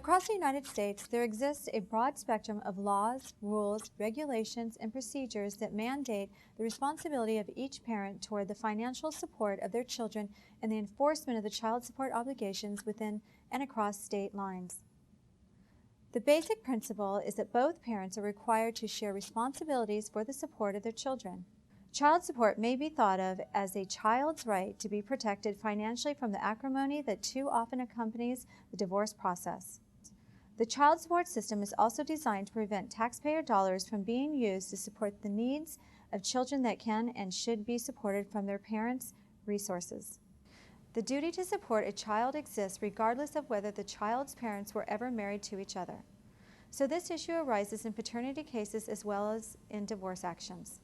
Across the United States, there exists a broad spectrum of laws, rules, regulations, and procedures that mandate the responsibility of each parent toward the financial support of their children and the enforcement of the child support obligations within and across state lines. The basic principle is that both parents are required to share responsibilities for the support of their children. Child support may be thought of as a child's right to be protected financially from the acrimony that too often accompanies the divorce process. The child support system is also designed to prevent taxpayer dollars from being used to support the needs of children that can and should be supported from their parents' resources. The duty to support a child exists regardless of whether the child's parents were ever married to each other. So this issue arises in paternity cases as well as in divorce actions.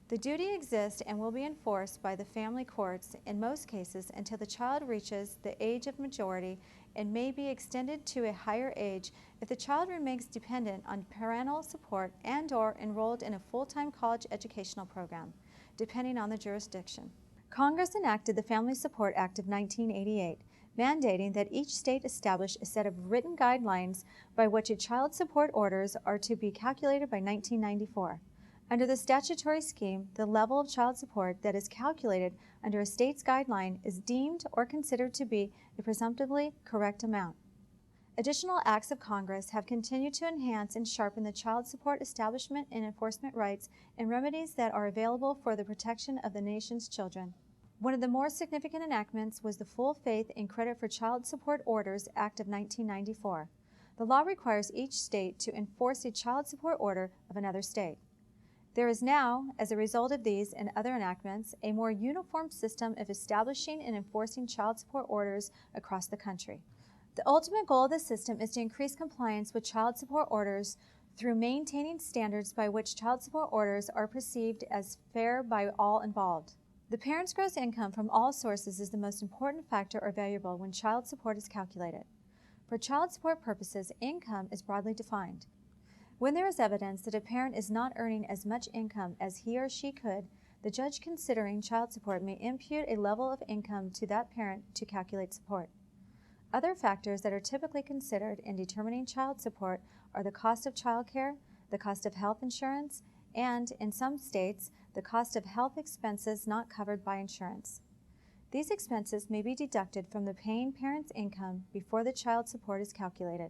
The duty exists and will be enforced by the family courts in most cases until the child reaches the age of majority and may be extended to a higher age if the child remains dependent on parental support and/or enrolled in a full-time college educational program, depending on the jurisdiction. Congress enacted the Family Support Act of 1988, mandating that each state establish a set of written guidelines by which a child support orders are to be calculated by 1994. Under the statutory scheme, the level of child support that is calculated under a state's guideline is deemed or considered to be a presumptively correct amount. Additional acts of Congress have continued to enhance and sharpen the child support establishment and enforcement rights and remedies that are available for the protection of the nation's children. One of the more significant enactments was the Full Faith and Credit for Child Support Orders Act of 1994. The law requires each state to enforce a child support order of another state. There is now, as a result of these and other enactments, a more uniform system of establishing and enforcing child support orders across the country. The ultimate goal of the system is to increase compliance with child support orders through maintaining standards by which child support orders are perceived as fair by all involved. The parent's gross income from all sources is the most important factor or variable when child support is calculated. For child support purposes, income is broadly defined. When there is evidence that a parent is not earning as much income as he or she could, the judge considering child support may impute a level of income to that parent to calculate support. Other factors that are typically considered in determining child support are the cost of child care, the cost of health insurance, and, in some states, the cost of health expenses not covered by insurance. These expenses may be deducted from the paying parent's income before the child support is calculated.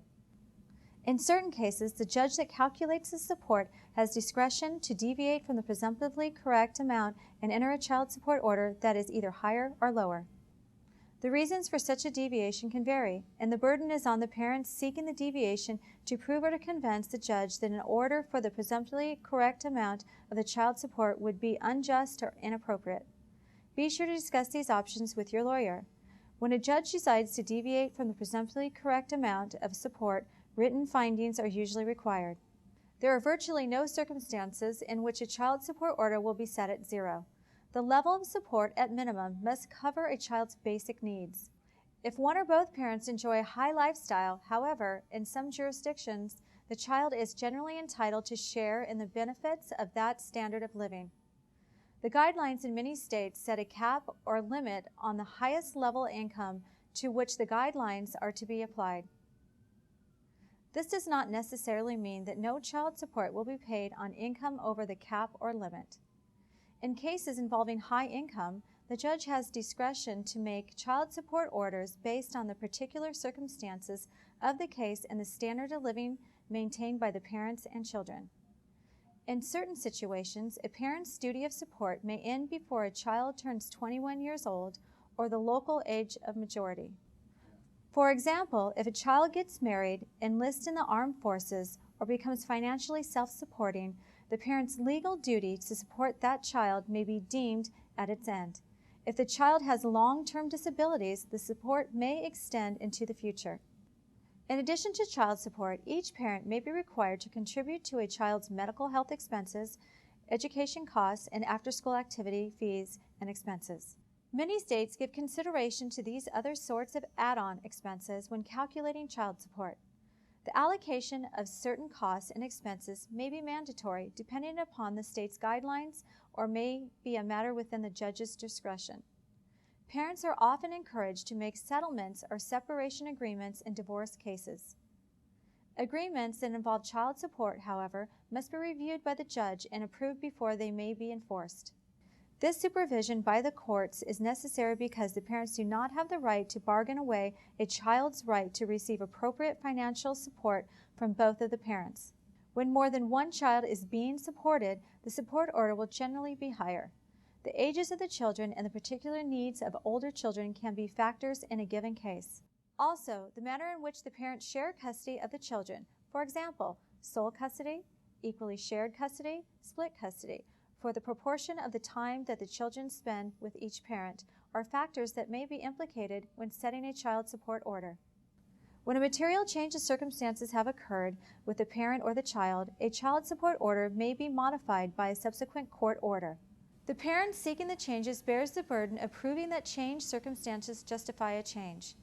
In certain cases, the judge that calculates the support has discretion to deviate from the presumptively correct amount and enter a child support order that is either higher or lower. The reasons for such a deviation can vary, and the burden is on the parents seeking the deviation to prove or to convince the judge that an order for the presumptively correct amount of the child support would be unjust or inappropriate. Be sure to discuss these options with your lawyer. When a judge decides to deviate from the presumptively correct amount of support, written findings are usually required. There are virtually no circumstances in which a child support order will be set at zero. The level of support at minimum must cover a child's basic needs. If one or both parents enjoy a high lifestyle, however, in some jurisdictions, the child is generally entitled to share in the benefits of that standard of living. The guidelines in many states set a cap or limit on the highest level income to which the guidelines are to be applied. This does not necessarily mean that no child support will be paid on income over the cap or limit. In cases involving high income, the judge has discretion to make child support orders based on the particular circumstances of the case and the standard of living maintained by the parents and children. In certain situations, a parent's duty of support may end before a child turns 21 years old or the local age of majority. For example, if a child gets married, enlists in the armed forces, or becomes financially self-supporting, the parent's legal duty to support that child may be deemed at its end. If the child has long-term disabilities, the support may extend into the future. In addition to child support, each parent may be required to contribute to a child's medical health expenses, education costs, and after-school activity fees and expenses. Many states give consideration to these other sorts of add-on expenses when calculating child support. The allocation of certain costs and expenses may be mandatory depending upon the state's guidelines or may be a matter within the judge's discretion. Parents are often encouraged to make settlements or separation agreements in divorce cases. Agreements that involve child support, however, must be reviewed by the judge and approved before they may be enforced. This supervision by the courts is necessary because the parents do not have the right to bargain away a child's right to receive appropriate financial support from both of the parents. When more than one child is being supported, the support order will generally be higher. The ages of the children and the particular needs of older children can be factors in a given case. Also, the manner in which the parents share custody of the children, for example, sole custody, equally shared custody, split custody, for the proportion of the time that the children spend with each parent, are factors that may be implicated when setting a child support order. When a material change of circumstances have occurred with the parent or the child, a child support order may be modified by a subsequent court order. The parent seeking the changes bears the burden of proving that changed circumstances justify a change.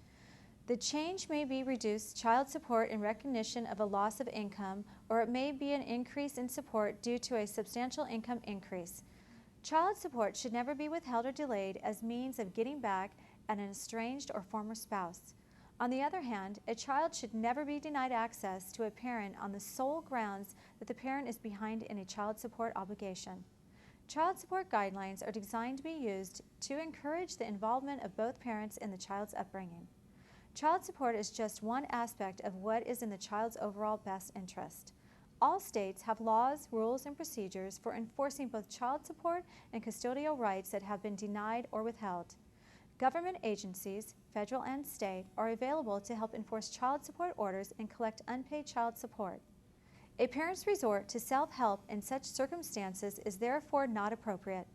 The change may be reduced child support in recognition of a loss of income, or it may be an increase in support due to a substantial income increase. Child support should never be withheld or delayed as means of getting back at an estranged or former spouse. On the other hand, a child should never be denied access to a parent on the sole grounds that the parent is behind in a child support obligation. Child support guidelines are designed to be used to encourage the involvement of both parents in the child's upbringing. Child support is just one aspect of what is in the child's overall best interest. All states have laws, rules, and procedures for enforcing both child support and custodial rights that have been denied or withheld. Government agencies, federal and state, are available to help enforce child support orders and collect unpaid child support. A parent's resort to self-help in such circumstances is therefore not appropriate.